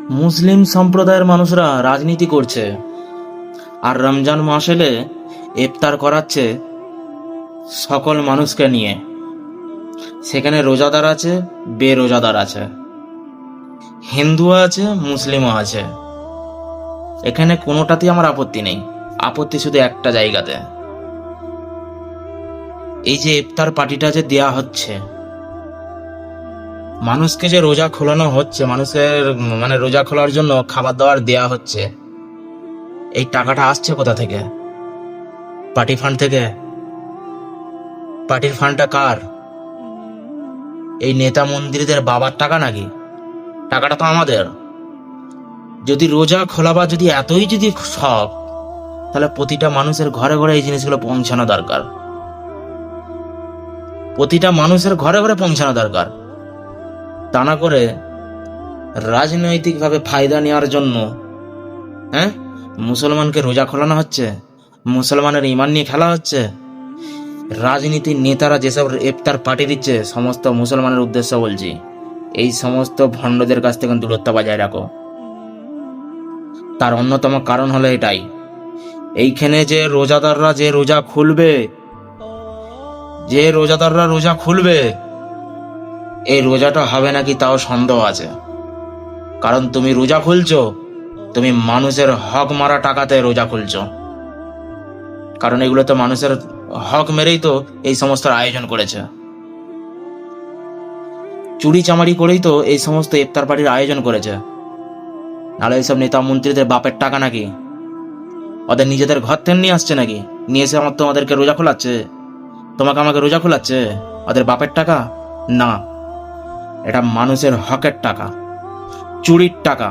মুসলিম সম্প্রদায়ের মানুষরা রাজনীতি করছে, আর রমজান মাস এলে ইফতার করাচ্ছে সকল মানুষকে নিয়ে। সেখানে রোজাদার আছে, বেরোজাদার আছে, হিন্দু আছে, মুসলিমও আছে। এখানে কোনোটাতেই আমার আপত্তি নেই। আপত্তি শুধু একটা জায়গাতে, এই যে ইফতার পার্টিটা যে দেয়া হচ্ছে, মানুষকে যে রোজা খোলানো হচ্ছে, মানুষের মানে রোজা খোলার জন্য খাবার দাবার দেয়া হচ্ছে, এই টাকাটা আসছে কোথা থেকে? পার্টি ফান্ড থেকে। পার্টির ফান্ডটা কার? এই নেতা মন্ত্রীদের বাবার টাকা নাকি? টাকাটা তো আমাদের। যদি রোজা খোলাবা যদি এতই যদি শখ, তাহলে প্রতিটা মানুষের ঘরে ঘরে এই জিনিসগুলো পৌঁছানো দরকার। প্রতিটা মানুষের ঘরে ঘরে পৌঁছানো দরকার। তা না করে রাজনৈতিকভাবে ফায়দা নেওয়ার জন্য মুসলমানকে রোজা খোলানো হচ্ছে, মুসলমানের ইমান নিয়ে খেলা হচ্ছে। রাজনীতির নেতারা যেসব ইফতার পার্টি দিচ্ছে, সমস্ত মুসলমানের উদ্দেশ্য বলছি, এই সমস্ত ভণ্ডদের কাছ থেকে দূরত্ব বজায় রাখো। তার অন্যতম কারণ হলো এটাই, এইখানে যে রোজাদাররা যে রোজা খুলবে, এই রোজাটা হবে নাকি তাও সন্দেহ আছে। কারণ তুমি রোজা খুলছো, তুমি মানুষের হক মারা টাকাতে রোজা খুলছো। কারণ এগুলো তো মানুষের হক মেরেই তো এই সমস্ত আয়োজন করেছে। চুরি চামারি করেই তো এই সমস্ত ইফতার পার্টির আয়োজন করেছে। নাহলে এইসব নেতা মন্ত্রীদের বাপের টাকা নাকি? ওদের নিজেদের ঘর থেকে নিয়ে আসছে নাকি? নিয়ে এসে তোমাদেরকে রোজা খোলাচ্ছে, তোমাকে আমাকে রোজা খোলাচ্ছে? ওদের বাপের টাকা না, এটা মানুষের হকের টাকা, চুরির টাকা।